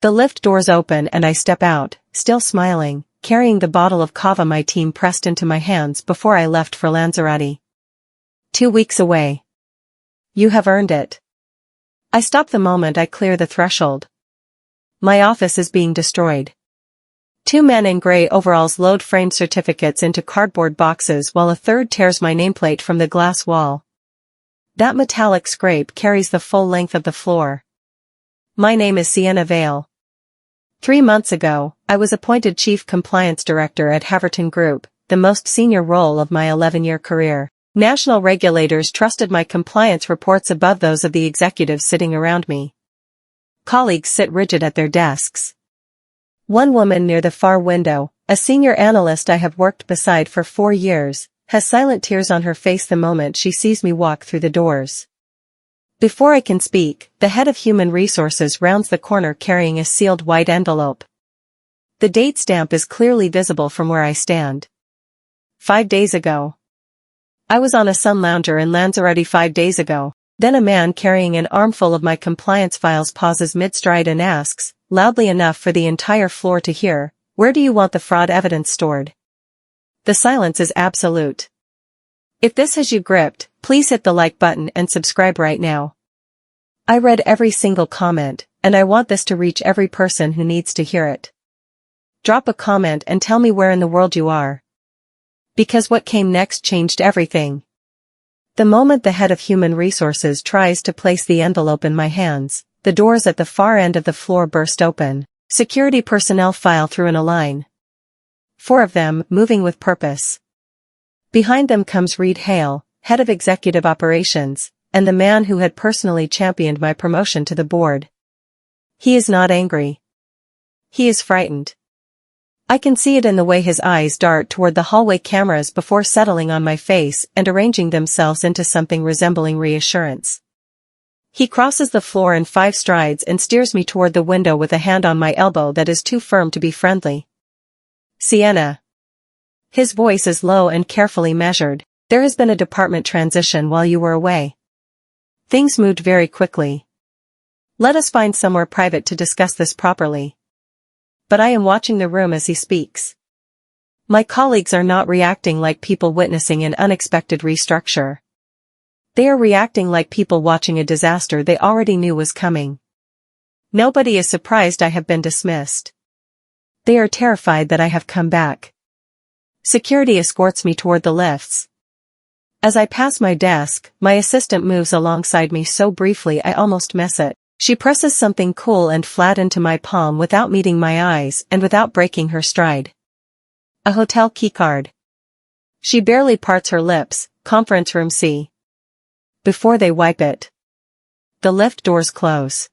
The lift doors open and I step out, still smiling, carrying the bottle of kava my team pressed into my hands before I left for Lanzarote. 2 weeks away. You have earned it. I stop the moment I clear the threshold. My office is being destroyed. 2 men in gray overalls load framed certificates into cardboard boxes while a third tears my nameplate from the glass wall. That metallic scrape carries the full length of the floor. My name is Sienna Vale. 3 months ago, I was appointed Chief Compliance Director at Haverton Group, the most senior role of my 11-year career. National regulators trusted my compliance reports above those of the executives sitting around me. Colleagues sit rigid at their desks. One woman near the far window, a senior analyst I have worked beside for 4 years, has silent tears on her face the moment she sees me walk through the doors. Before I can speak, the head of Human Resources rounds the corner carrying a sealed white envelope. The date stamp is clearly visible from where I stand. 5 days ago. I was on a sun lounger in Lanzarote 5 days ago. Then a man carrying an armful of my compliance files pauses mid-stride and asks, loudly enough for the entire floor to hear, "Where do you want the fraud evidence stored?" The silence is absolute. If this has you gripped, please hit the like button and subscribe right now. I read every single comment, and I want this to reach every person who needs to hear it. Drop a comment and tell me where in the world you are. Because what came next changed everything. The moment the head of Human Resources tries to place the envelope in my hands, the doors at the far end of the floor burst open. Security personnel file through in a line. 4 of them, moving with purpose. Behind them comes Reed Hale, head of executive operations, and the man who had personally championed my promotion to the board. He is not angry. He is frightened. I can see it in the way his eyes dart toward the hallway cameras before settling on my face and arranging themselves into something resembling reassurance. He crosses the floor in 5 strides and steers me toward the window with a hand on my elbow that is too firm to be friendly. Sienna. His voice is low and carefully measured. There has been a department transition while you were away. Things moved very quickly. Let us find somewhere private to discuss this properly. But I am watching the room as he speaks. My colleagues are not reacting like people witnessing an unexpected restructure. They are reacting like people watching a disaster they already knew was coming. Nobody is surprised I have been dismissed. They are terrified that I have come back. Security escorts me toward the lifts. As I pass my desk, my assistant moves alongside me so briefly I almost miss it. She presses something cool and flat into my palm without meeting my eyes and without breaking her stride. A hotel keycard. She barely parts her lips. Conference room C. Before they wipe it. The lift doors close.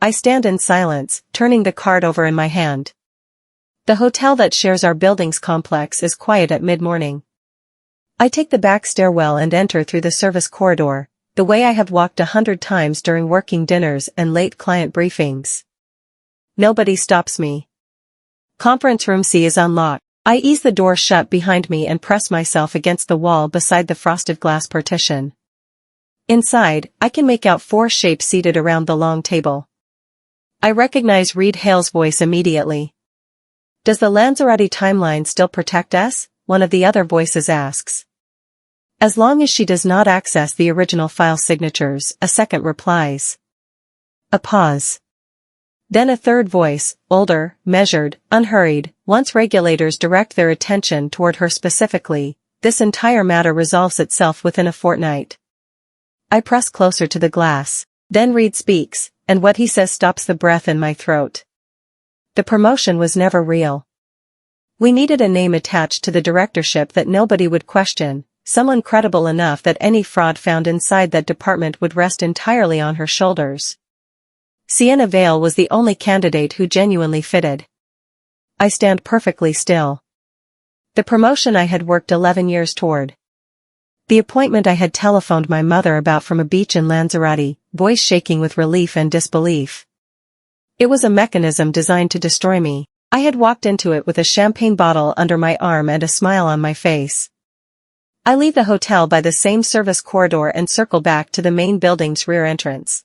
I stand in silence, turning the card over in my hand. The hotel that shares our building's complex is quiet at mid-morning. I take the back stairwell and enter through the service corridor, the way I have walked 100 times during working dinners and late client briefings. Nobody stops me. Conference room C is unlocked. I ease the door shut behind me and press myself against the wall beside the frosted glass partition. Inside, I can make out 4 shapes seated around the long table. I recognize Reed Hale's voice immediately. Does the Lanzarote timeline still protect us? One of the other voices asks. As long as she does not access the original file signatures, a second replies. A pause. Then a third voice, older, measured, unhurried. Once regulators direct their attention toward her specifically, this entire matter resolves itself within a fortnight. I press closer to the glass. Then Reed speaks, and what he says stops the breath in my throat. The promotion was never real. We needed a name attached to the directorship that nobody would question. Someone credible enough that any fraud found inside that department would rest entirely on her shoulders. Sienna Vale was the only candidate who genuinely fitted. I stand perfectly still. The promotion I had worked 11 years toward. The appointment I had telephoned my mother about from a beach in Lanzarote, voice shaking with relief and disbelief. It was a mechanism designed to destroy me. I had walked into it with a champagne bottle under my arm and a smile on my face. I leave the hotel by the same service corridor and circle back to the main building's rear entrance.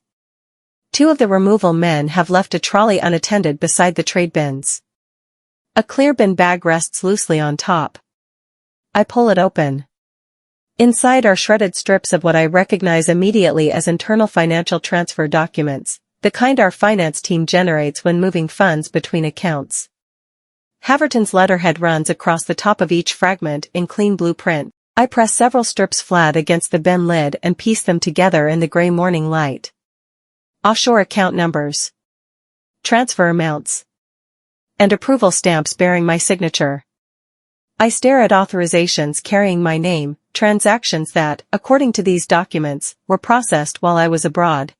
Two of the removal men have left a trolley unattended beside the trade bins. A clear bin bag rests loosely on top. I pull it open. Inside are shredded strips of what I recognize immediately as internal financial transfer documents, the kind our finance team generates when moving funds between accounts. Haverton's letterhead runs across the top of each fragment in clean blue print. I press several strips flat against the bin lid and piece them together in the gray morning light. Offshore account numbers, transfer amounts, and approval stamps bearing my signature. I stare at authorizations carrying my name, transactions that, according to these documents, were processed while I was abroad.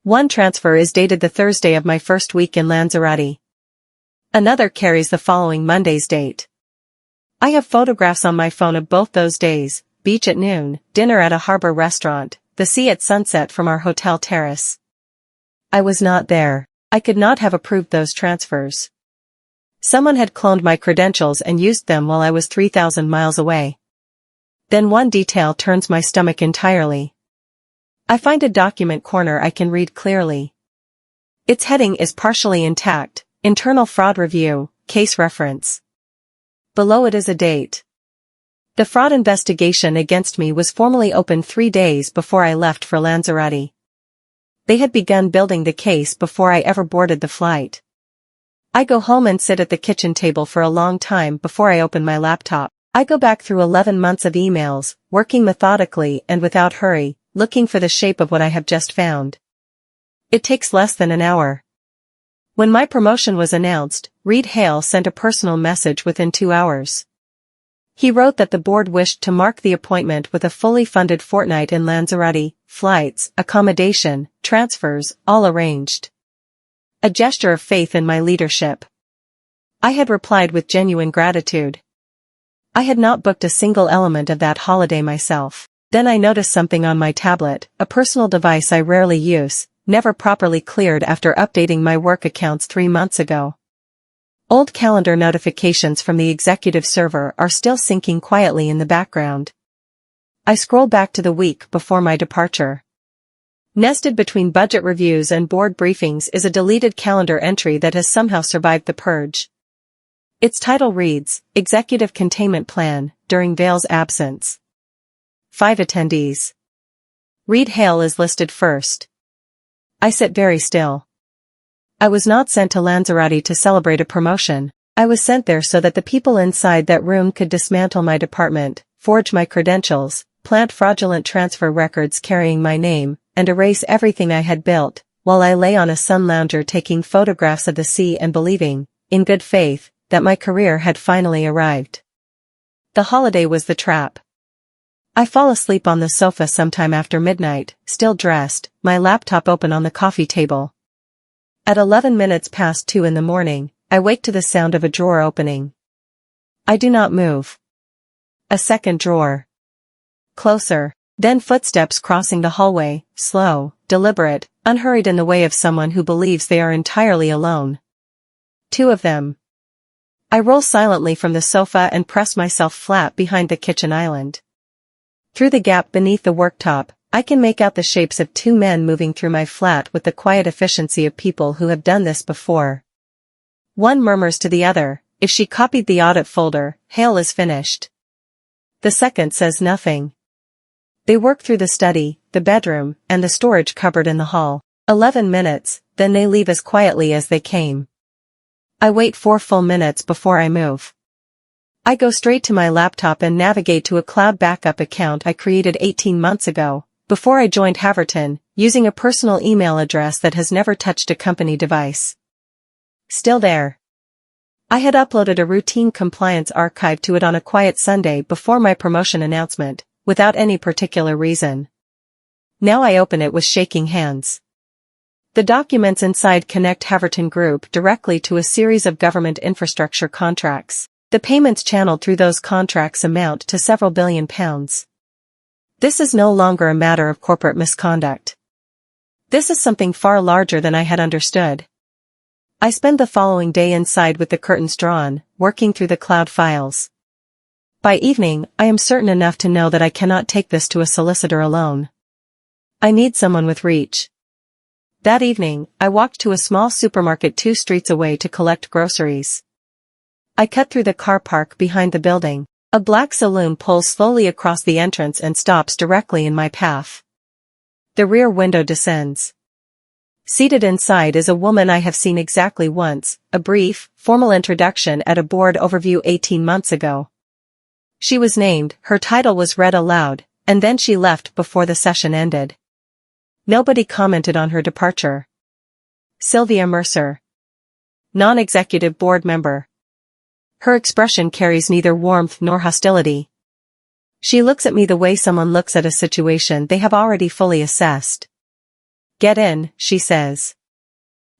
One transfer is dated the Thursday of my first week in Lanzarote. Another carries the following Monday's date. I have photographs on my phone of both those days: beach at noon, dinner at a harbor restaurant, the sea at sunset from our hotel terrace. I was not there. I could not have approved those transfers. Someone had cloned my credentials and used them while I was 3,000 miles away. Then one detail turns my stomach entirely. I find a document corner I can read clearly. Its heading is partially intact: Internal Fraud Review, Case Reference. Below it is a date. The fraud investigation against me was formally opened 3 days before I left for Lanzarote. They had begun building the case before I ever boarded the flight. I go home and sit at the kitchen table for a long time before I open my laptop. I go back through 11 months of emails, working methodically and without hurry, looking for the shape of what I have just found. It takes less than an hour. When my promotion was announced, Reed Hale sent a personal message within 2 hours. He wrote that the board wished to mark the appointment with a fully funded fortnight in Lanzarote, flights, accommodation, transfers, all arranged. A gesture of faith in my leadership. I had replied with genuine gratitude. I had not booked a single element of that holiday myself. Then I noticed something on my tablet, a personal device I rarely use, never properly cleared after updating my work accounts 3 months ago. Old calendar notifications from the executive server are still syncing quietly in the background. I scroll back to the week before my departure. Nested between budget reviews and board briefings is a deleted calendar entry that has somehow survived the purge. Its title reads, Executive Containment Plan, during Vale's absence. 5 attendees. Reed Hale is listed first. I sit very still. I was not sent to Lanzarote to celebrate a promotion. I was sent there so that the people inside that room could dismantle my department, forge my credentials, plant fraudulent transfer records carrying my name, and erase everything I had built, while I lay on a sun lounger taking photographs of the sea and believing, in good faith, that my career had finally arrived. The holiday was the trap. I fall asleep on the sofa sometime after midnight, still dressed, my laptop open on the coffee table. At 11 minutes past 2 in the morning, I wake to the sound of a drawer opening. I do not move. A second drawer. Closer. Then footsteps crossing the hallway, slow, deliberate, unhurried in the way of someone who believes they are entirely alone. 2 of them. I roll silently from the sofa and press myself flat behind the kitchen island. Through the gap beneath the worktop, I can make out the shapes of 2 men moving through my flat with the quiet efficiency of people who have done this before. One murmurs to the other, if she copied the audit folder, Hale is finished. The second says nothing. They work through the study, the bedroom, and the storage cupboard in the hall. 11 minutes, then they leave as quietly as they came. I wait 4 full minutes before I move. I go straight to my laptop and navigate to a cloud backup account I created 18 months ago, before I joined Haverton, using a personal email address that has never touched a company device. Still there. I had uploaded a routine compliance archive to it on a quiet Sunday before my promotion announcement, without any particular reason. Now I open it with shaking hands. The documents inside connect Haverton Group directly to a series of government infrastructure contracts. The payments channeled through those contracts amount to several billion pounds. This is no longer a matter of corporate misconduct. This is something far larger than I had understood. I spend the following day inside with the curtains drawn, working through the cloud files. By evening, I am certain enough to know that I cannot take this to a solicitor alone. I need someone with reach. That evening, I walked to a small supermarket 2 streets away to collect groceries. I cut through the car park behind the building. A black saloon pulls slowly across the entrance and stops directly in my path. The rear window descends. Seated inside is a woman I have seen exactly once, a brief, formal introduction at a board overview 18 months ago. She was named, her title was read aloud, and then she left before the session ended. Nobody commented on her departure. Sylvia Mercer. Non-executive board member. Her expression carries neither warmth nor hostility. She looks at me the way someone looks at a situation they have already fully assessed. Get in, she says.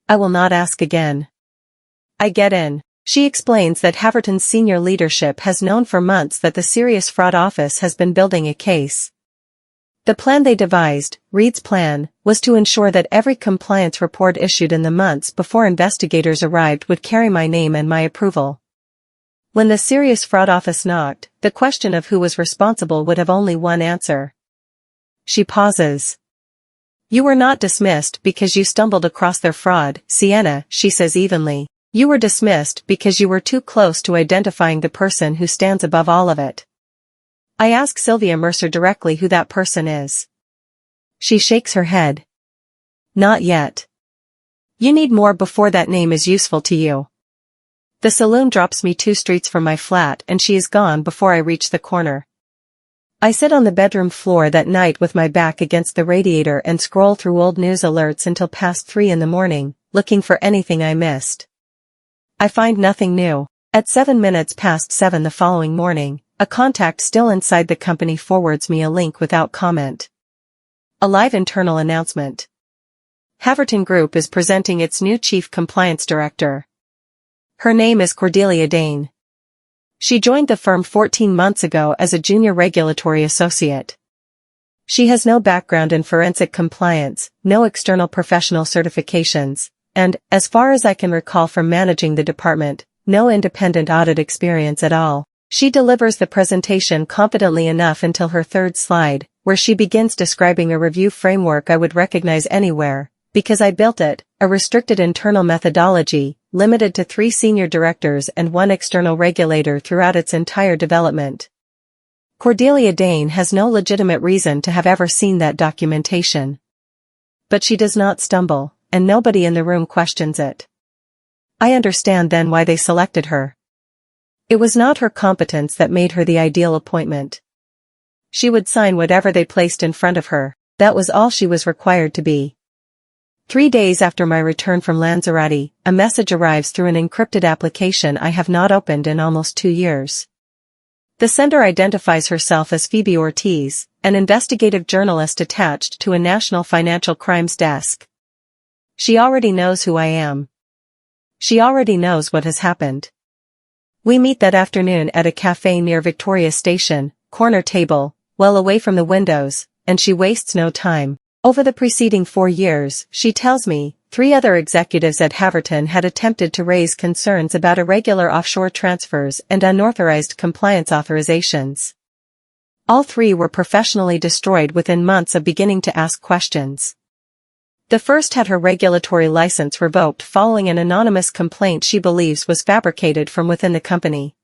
I will not ask again. I get in. She explains that Haverton's senior leadership has known for months that the Serious Fraud Office has been building a case. The plan they devised, Reed's plan, was to ensure that every compliance report issued in the months before investigators arrived would carry my name and my approval. When the Serious Fraud Office knocked, the question of who was responsible would have only one answer. She pauses. You were not dismissed because you stumbled across their fraud, Sienna, she says evenly. You were dismissed because you were too close to identifying the person who stands above all of it. I ask Sylvia Mercer directly who that person is. She shakes her head. Not yet. You need more before that name is useful to you. The saloon drops me 2 streets from my flat and she is gone before I reach the corner. I sit on the bedroom floor that night with my back against the radiator and scroll through old news alerts until past 3 in the morning, looking for anything I missed. I find nothing new. At 7 minutes past 7 the following morning, a contact still inside the company forwards me a link without comment. A live internal announcement. Haverton Group is presenting its new Chief Compliance Director. Her name is Cordelia Dane. She joined the firm 14 months ago as a junior regulatory associate. She has no background in forensic compliance, no external professional certifications, and, as far as I can recall from managing the department, no independent audit experience at all. She delivers the presentation confidently enough until her 3rd slide, where she begins describing a review framework I would recognize anywhere, because I built it, a restricted internal methodology, limited to 3 senior directors and 1 external regulator throughout its entire development. Cordelia Dane has no legitimate reason to have ever seen that documentation. But she does not stumble, and nobody in the room questions it. I understand then why they selected her. It was not her competence that made her the ideal appointment. She would sign whatever they placed in front of her, that was all she was required to be. 3 days after my return from Lanzarote, a message arrives through an encrypted application I have not opened in almost 2 years. The sender identifies herself as Phoebe Ortiz, an investigative journalist attached to a national financial crimes desk. She already knows who I am. She already knows what has happened. We meet that afternoon at a cafe near Victoria Station, corner table, well away from the windows, and she wastes no time. Over the preceding 4 years, she tells me, 3 other executives at Haverton had attempted to raise concerns about irregular offshore transfers and unauthorized compliance authorizations. All 3 were professionally destroyed within months of beginning to ask questions. The first had her regulatory license revoked following an anonymous complaint she believes was fabricated from within the company.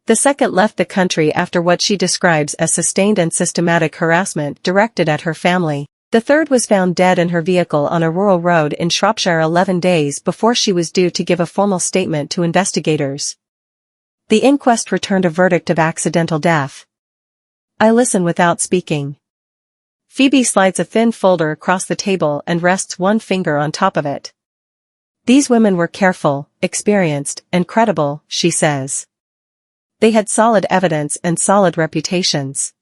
The second left the country after what she describes as sustained and systematic harassment directed at her family. The third was found dead in her vehicle on a rural road in Shropshire 11 days before she was due to give a formal statement to investigators. The inquest returned a verdict of accidental death. I listen without speaking. Phoebe slides a thin folder across the table and rests 1 finger on top of it. These women were careful, experienced, and credible, she says. They had solid evidence and solid reputations.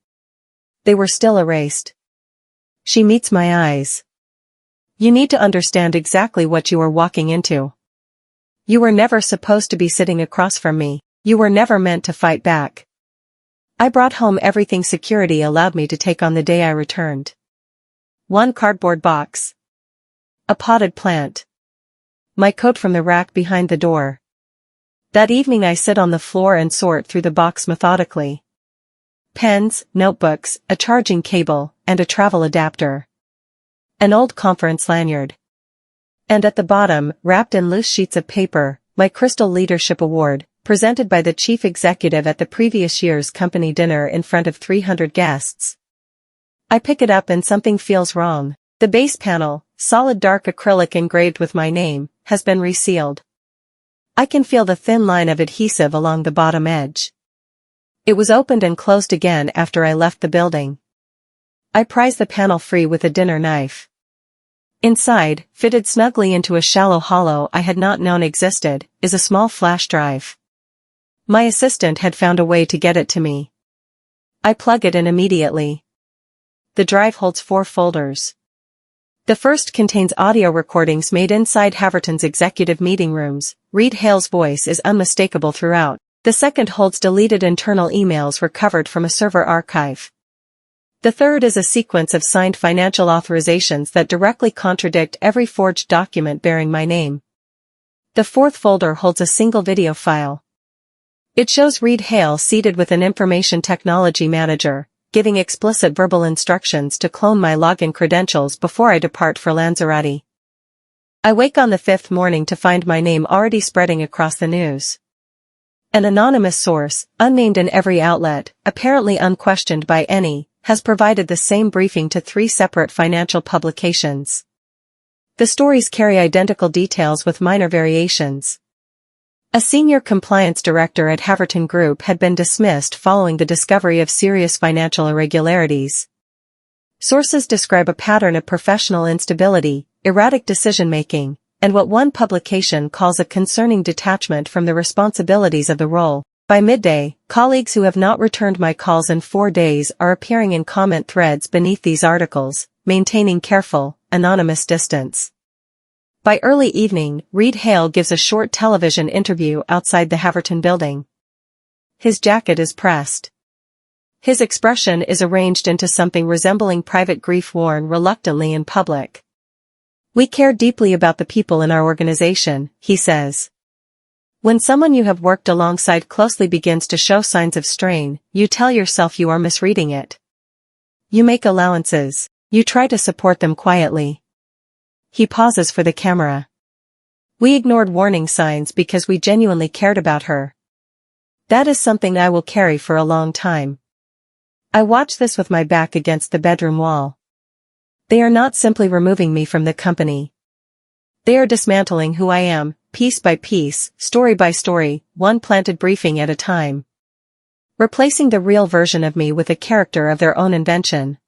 They were still erased. She meets my eyes. You need to understand exactly what you are walking into. You were never supposed to be sitting across from me. You were never meant to fight back. I brought home everything security allowed me to take on the day I returned. 1 cardboard box. A potted plant. My coat from the rack behind the door. That evening I sit on the floor and sort through the box methodically. Pens, notebooks, a charging cable, and a travel adapter. An old conference lanyard. And at the bottom, wrapped in loose sheets of paper, my Crystal Leadership Award, presented by the chief executive at the previous year's company dinner in front of 300 guests. I pick it up and something feels wrong. The base panel, solid dark acrylic engraved with my name, has been resealed. I can feel the thin line of adhesive along the bottom edge. It was opened and closed again after I left the building. I prise the panel free with a dinner knife. Inside, fitted snugly into a shallow hollow I had not known existed, is a small flash drive. My assistant had found a way to get it to me. I plug it in immediately. The drive holds 4 folders. The first contains audio recordings made inside Haverton's executive meeting rooms. Reed Hale's voice is unmistakable throughout. The second holds deleted internal emails recovered from a server archive. The third is a sequence of signed financial authorizations that directly contradict every forged document bearing my name. The fourth folder holds a single video file. It shows Reed Hale seated with an information technology manager, giving explicit verbal instructions to clone my login credentials before I depart for Lanzarote. I wake on the 5th morning to find my name already spreading across the news. An anonymous source, unnamed in every outlet, apparently unquestioned by any, has provided the same briefing to 3 separate financial publications. The stories carry identical details with minor variations. A senior compliance director at Haverton Group had been dismissed following the discovery of serious financial irregularities. Sources describe a pattern of professional instability, erratic decision-making, and what one publication calls a concerning detachment from the responsibilities of the role. By midday, colleagues who have not returned my calls in 4 days are appearing in comment threads beneath these articles, maintaining careful, anonymous distance. By early evening, Reed Hale gives a short television interview outside the Haverton building. His jacket is pressed. His expression is arranged into something resembling private grief worn reluctantly in public. "We care deeply about the people in our organization," he says. When someone you have worked alongside closely begins to show signs of strain, you tell yourself you are misreading it. You make allowances. You try to support them quietly. He pauses for the camera. "We ignored warning signs because we genuinely cared about her. That is something I will carry for a long time." I watch this with my back against the bedroom wall. They are not simply removing me from the company. They are dismantling who I am, piece by piece, story by story, one planted briefing at a time. Replacing the real version of me with a character of their own invention.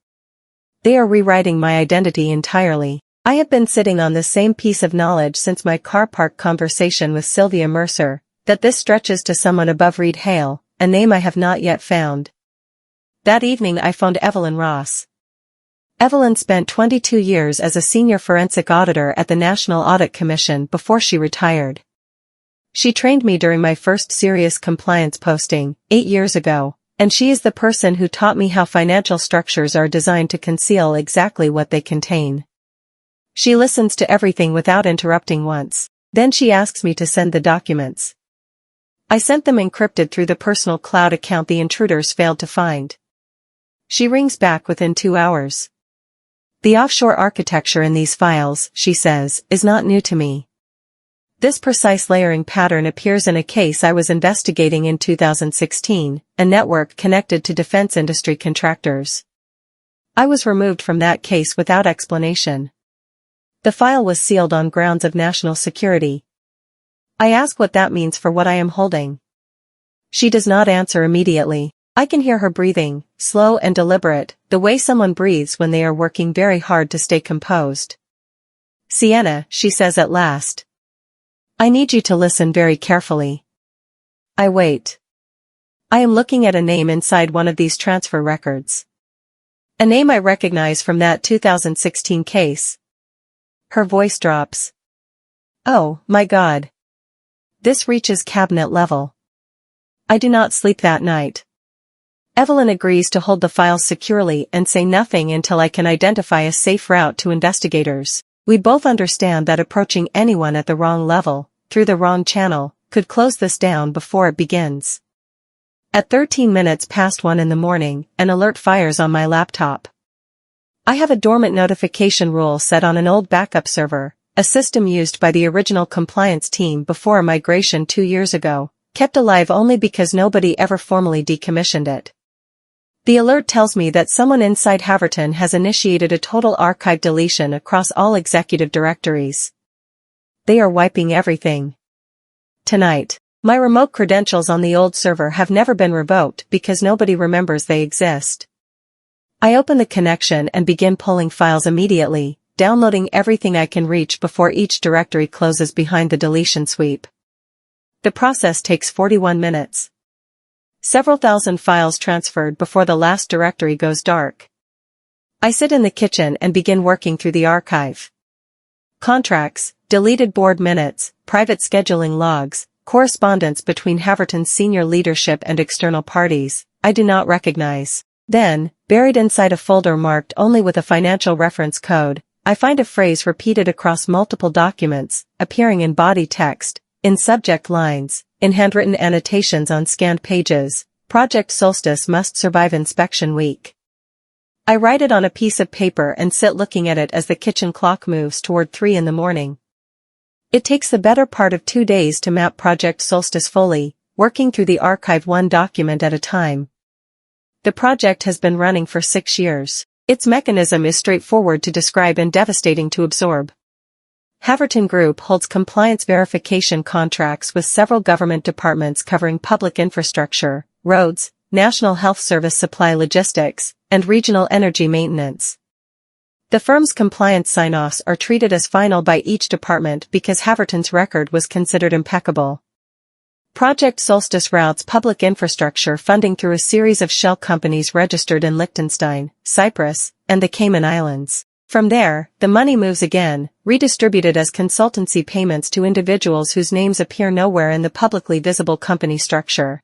They are rewriting my identity entirely. I have been sitting on this same piece of knowledge since my car park conversation with Sylvia Mercer, that this stretches to someone above Reed Hale, a name I have not yet found. That evening I phoned Evelyn Ross. Evelyn spent 22 years as a senior forensic auditor at the National Audit Commission before she retired. She trained me during my first serious compliance posting, 8 years ago, and she is the person who taught me how financial structures are designed to conceal exactly what they contain. She listens to everything without interrupting once. Then she asks me to send the documents. I sent them encrypted through the personal cloud account the intruders failed to find. She rings back within 2 hours. "The offshore architecture in these files," she says, "is not new to me. This precise layering pattern appears in a case I was investigating in 2016, a network connected to defense industry contractors. I was removed from that case without explanation. The file was sealed on grounds of national security. I ask what that means for what I am holding. She does not answer immediately. I can hear her breathing, slow and deliberate, the way someone breathes when they are working very hard to stay composed. "Sienna," she says at last. "I need you to listen very carefully." I wait. I am looking at a name inside one of these transfer records. A name I recognize from that 2016 case. Her voice drops. "Oh, my God. This reaches cabinet level." I do not sleep that night. Evelyn agrees to hold the files securely and say nothing until I can identify a safe route to investigators. We both understand that approaching anyone at the wrong level, through the wrong channel, could close this down before it begins. At 13 minutes past 1 in the morning, an alert fires on my laptop. I have a dormant notification rule set on an old backup server, a system used by the original compliance team before a migration 2 years ago, kept alive only because nobody ever formally decommissioned it. The alert tells me that someone inside Haverton has initiated a total archive deletion across all executive directories. They are wiping everything. Tonight. My remote credentials on the old server have never been revoked because nobody remembers they exist. I open the connection and begin pulling files immediately, downloading everything I can reach before each directory closes behind the deletion sweep. The process takes 41 minutes. Several thousand files transferred before the last directory goes dark. I sit in the kitchen and begin working through the archive. Contracts, deleted board minutes, private scheduling logs, correspondence between Haverton's senior leadership and external parties, I do not recognize. Then, buried inside a folder marked only with a financial reference code, I find a phrase repeated across multiple documents, appearing in body text, in subject lines, in handwritten annotations on scanned pages: Project Solstice must survive inspection week. I write it on a piece of paper and sit looking at it as the kitchen clock moves toward 3 in the morning. It takes the better part of 2 days to map Project Solstice fully, working through the archive one document at a time. The project has been running for 6 years. Its mechanism is straightforward to describe and devastating to absorb. Haverton Group holds compliance verification contracts with several government departments covering public infrastructure, roads, National Health Service supply logistics, and regional energy maintenance. The firm's compliance sign-offs are treated as final by each department because Haverton's record was considered impeccable. Project Solstice routes public infrastructure funding through a series of shell companies registered in Liechtenstein, Cyprus, and the Cayman Islands. From there, the money moves again, redistributed as consultancy payments to individuals whose names appear nowhere in the publicly visible company structure.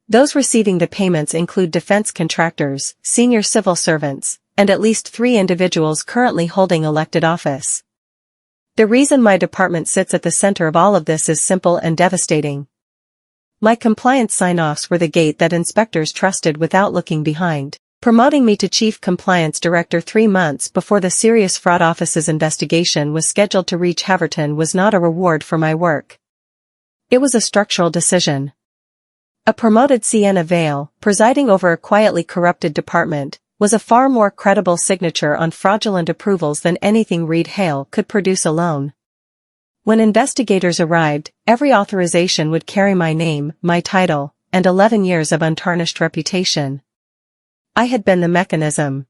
Those receiving the payments include defense contractors, senior civil servants, and at least 3 individuals currently holding elected office. The reason my department sits at the center of all of this is simple and devastating. My compliance sign-offs were the gate that inspectors trusted without looking behind. Promoting me to Chief Compliance Director 3 months before the Serious Fraud Office's investigation was scheduled to reach Haverton was not a reward for my work. It was a structural decision. A promoted Sienna Vale, presiding over a quietly corrupted department, was a far more credible signature on fraudulent approvals than anything Reed Hale could produce alone. When investigators arrived, every authorization would carry my name, my title, and 11 years of untarnished reputation. I had been the mechanism.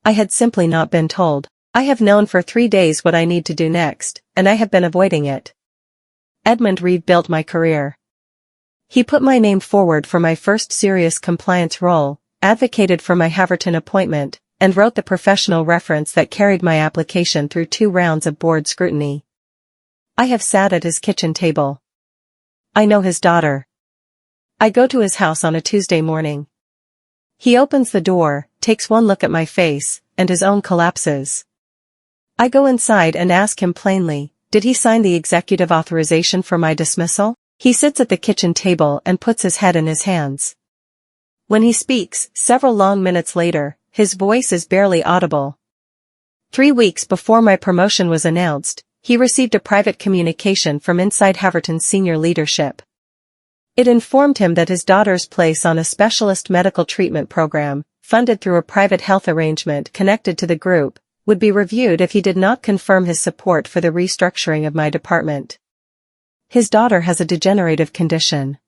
I had simply not been told. I have known for 3 days what I need to do next, and I have been avoiding it. Edmund Reed built my career. He put my name forward for my first serious compliance role, advocated for my Haverton appointment, and wrote the professional reference that carried my application through 2 rounds of board scrutiny. I have sat at his kitchen table. I know his daughter. I go to his house on a Tuesday morning. He opens the door, takes one look at my face, and his own collapses. I go inside and ask him plainly, did he sign the executive authorization for my dismissal? He sits at the kitchen table and puts his head in his hands. When he speaks, several long minutes later, his voice is barely audible. 3 weeks before my promotion was announced, he received a private communication from inside Haverton's senior leadership. It informed him that his daughter's place on a specialist medical treatment program, funded through a private health arrangement connected to the group, would be reviewed if he did not confirm his support for the restructuring of my department. His daughter has a degenerative condition.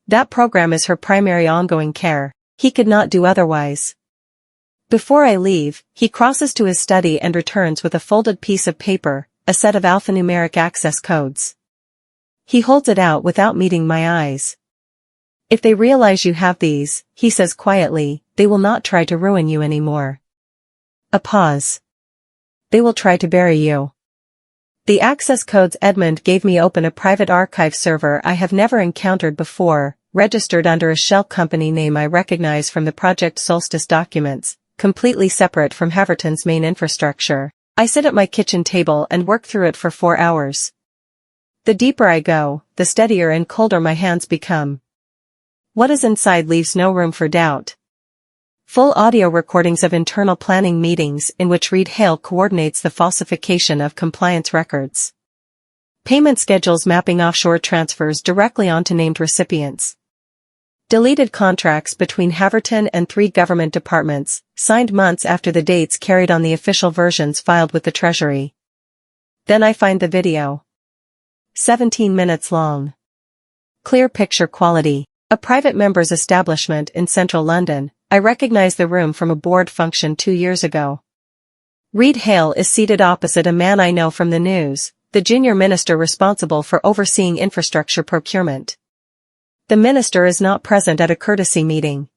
That program is her primary ongoing care. He could not do otherwise. Before I leave, he crosses to his study and returns with a folded piece of paper, a set of alphanumeric access codes. He holds it out without meeting my eyes. If they realize you have these, he says quietly, they will not try to ruin you anymore. A pause. They will try to bury you. The access codes Edmund gave me open a private archive server I have never encountered before, registered under a shell company name I recognize from the Project Solstice documents, completely separate from Haverton's main infrastructure. I sit at my kitchen table and work through it for 4 hours. The deeper I go, the steadier and colder my hands become. What is inside leaves no room for doubt. Full audio recordings of internal planning meetings in which Reed Hale coordinates the falsification of compliance records. Payment schedules mapping offshore transfers directly onto named recipients. Deleted contracts between Haverton and 3 government departments, signed months after the dates carried on the official versions filed with the Treasury. Then I find the video. 17 minutes long. Clear picture quality. A private member's establishment in central London. I recognize the room from a board function 2 years ago. Reed Hale is seated opposite a man I know from the news, the junior minister responsible for overseeing infrastructure procurement. The minister is not present at a courtesy meeting.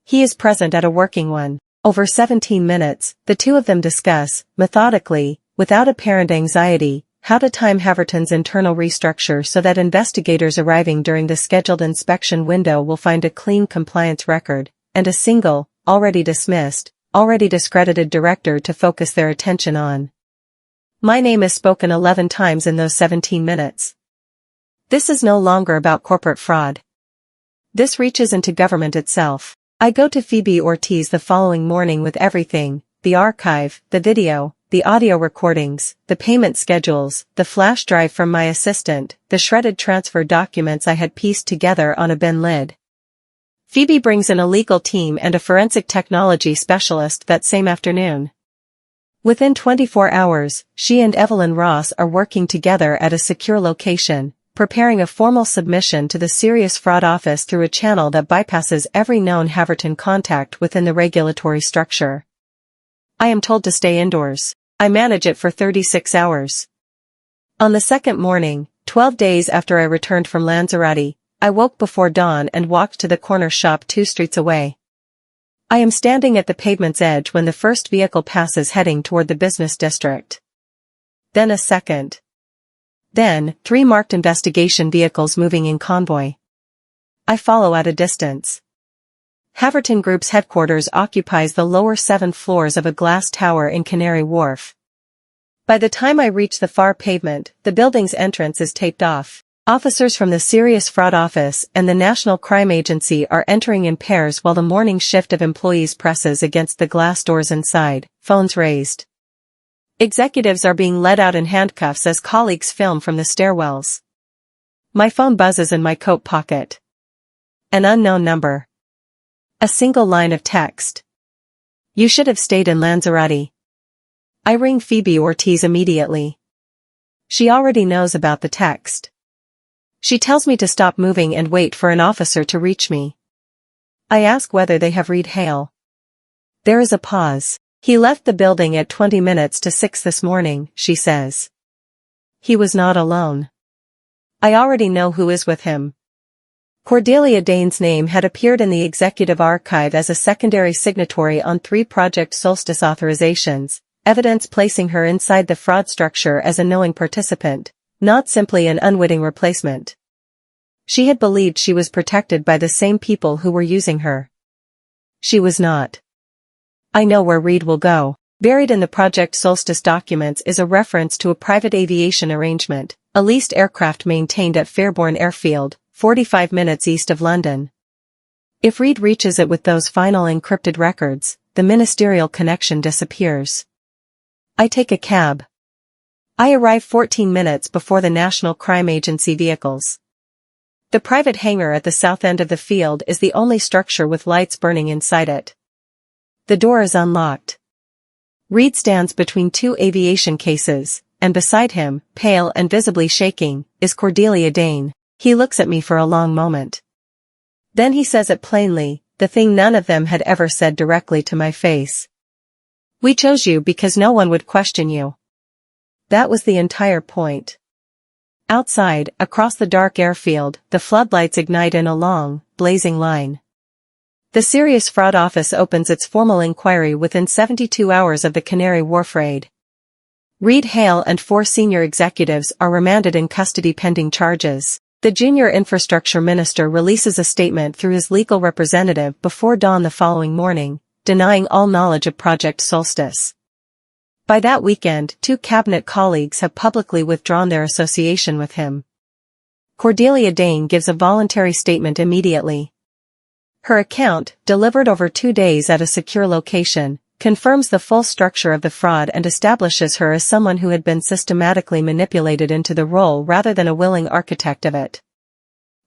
He is present at a working one. Over 17 minutes, the two of them discuss, methodically, without apparent anxiety, how to time Haverton's internal restructure so that investigators arriving during the scheduled inspection window will find a clean compliance record, and a single, already dismissed, already discredited director to focus their attention on. My name is spoken 11 times in those 17 minutes. This is no longer about corporate fraud. This reaches into government itself. I go to Phoebe Ortiz the following morning with everything, the archive, the video, the audio recordings, the payment schedules, the flash drive from my assistant, the shredded transfer documents I had pieced together on a bin lid. Phoebe brings in a legal team and a forensic technology specialist that same afternoon. Within 24 hours, she and Evelyn Ross are working together at a secure location, preparing a formal submission to the Serious Fraud Office through a channel that bypasses every known Haverton contact within the regulatory structure. I am told to stay indoors. I manage it for 36 hours. On the second morning, 12 days after I returned from Lanzarote, I woke before dawn and walked to the corner shop 2 streets away. I am standing at the pavement's edge when the first vehicle passes heading toward the business district. Then a second. Then, 3 marked investigation vehicles moving in convoy. I follow at a distance. Haverton Group's headquarters occupies the lower 7 floors of a glass tower in Canary Wharf. By the time I reach the far pavement, the building's entrance is taped off. Officers from the Serious Fraud Office and the National Crime Agency are entering in pairs while the morning shift of employees presses against the glass doors inside, phones raised. Executives are being led out in handcuffs as colleagues film from the stairwells. My phone buzzes in my coat pocket. An unknown number. A single line of text. You should have stayed in Lanzarote. I ring Phoebe Ortiz immediately. She already knows about the text. She tells me to stop moving and wait for an officer to reach me. I ask whether they have Reed Hale. There is a pause. He left the building at 20 minutes to 6 this morning, she says. He was not alone. I already know who is with him. Cordelia Dane's name had appeared in the executive archive as a secondary signatory on 3 Project Solstice authorizations, evidence placing her inside the fraud structure as a knowing participant, not simply an unwitting replacement. She had believed she was protected by the same people who were using her. She was not. I know where Reed will go. Buried in the Project Solstice documents is a reference to a private aviation arrangement, a leased aircraft maintained at Fairbourne Airfield, 45 minutes east of London. If Reed reaches it with those final encrypted records, the ministerial connection disappears. I take a cab. I arrive 14 minutes before the National Crime Agency vehicles. The private hangar at the south end of the field is the only structure with lights burning inside it. The door is unlocked. Reed stands between 2 aviation cases, and beside him, pale and visibly shaking, is Cordelia Dane. He looks at me for a long moment. Then he says it plainly, the thing none of them had ever said directly to my face. We chose you because no one would question you. That was the entire point. Outside, across the dark airfield, the floodlights ignite in a long, blazing line. The Serious Fraud Office opens its formal inquiry within 72 hours of the Canary Wharf raid. Reed Hale and 4 senior executives are remanded in custody pending charges. The junior infrastructure minister releases a statement through his legal representative before dawn the following morning, denying all knowledge of Project Solstice. By that weekend, 2 cabinet colleagues have publicly withdrawn their association with him. Cordelia Dane gives a voluntary statement immediately. Her account, delivered over 2 days at a secure location, confirms the full structure of the fraud and establishes her as someone who had been systematically manipulated into the role rather than a willing architect of it.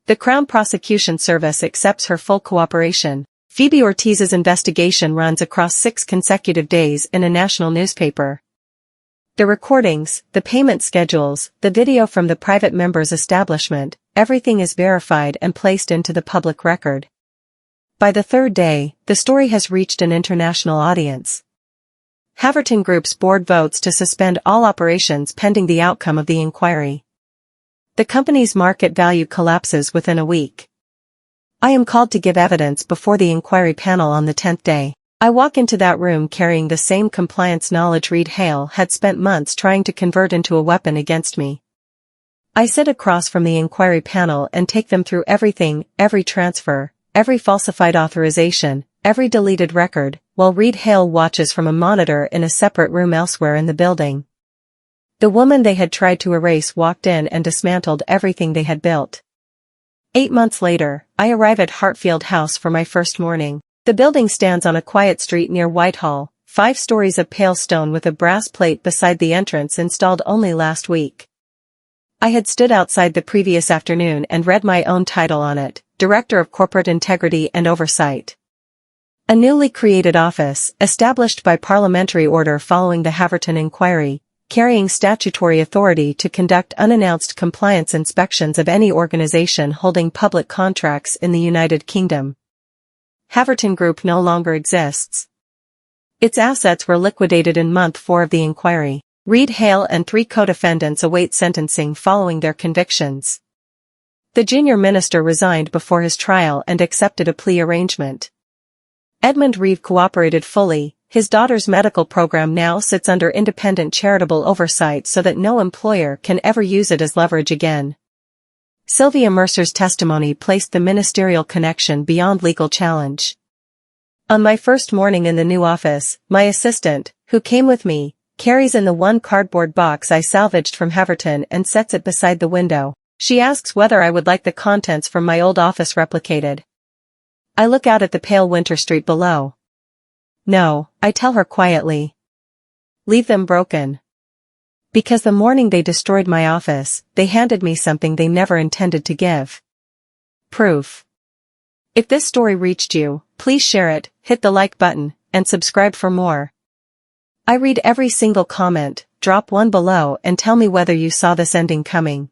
The Crown Prosecution Service accepts her full cooperation. Phoebe Ortiz's investigation runs across 6 consecutive days in a national newspaper. The recordings, the payment schedules, the video from the private member's establishment, everything is verified and placed into the public record. By the 3rd day, the story has reached an international audience. Haverton Group's board votes to suspend all operations pending the outcome of the inquiry. The company's market value collapses within a week. I am called to give evidence before the inquiry panel on the 10th day. I walk into that room carrying the same compliance knowledge Reed Hale had spent months trying to convert into a weapon against me. I sit across from the inquiry panel and take them through everything, every transfer, every falsified authorization, every deleted record, while Reed Hale watches from a monitor in a separate room elsewhere in the building. The woman they had tried to erase walked in and dismantled everything they had built. 8 months later, I arrive at Hartfield House for my first morning. The building stands on a quiet street near Whitehall, 5 stories of pale stone with a brass plate beside the entrance installed only last week. I had stood outside the previous afternoon and read my own title on it, Director of Corporate Integrity and Oversight. A newly created office, established by parliamentary order following the Haverton inquiry, carrying statutory authority to conduct unannounced compliance inspections of any organization holding public contracts in the United Kingdom. Haverton Group no longer exists. Its assets were liquidated in month 4 of the inquiry. Reed Hale and 3 co-defendants await sentencing following their convictions. The junior minister resigned before his trial and accepted a plea arrangement. Edmund Reeve cooperated fully. His daughter's medical program now sits under independent charitable oversight so that no employer can ever use it as leverage again. Sylvia Mercer's testimony placed the ministerial connection beyond legal challenge. On my first morning in the new office, my assistant, who came with me, carries in the one cardboard box I salvaged from Haverton and sets it beside the window. She asks whether I would like the contents from my old office replicated. I look out at the pale winter street below. No, I tell her quietly. Leave them broken. Because the morning they destroyed my office, they handed me something they never intended to give. Proof. If this story reached you, please share it, hit the like button, and subscribe for more. I read every single comment, drop one below and tell me whether you saw this ending coming.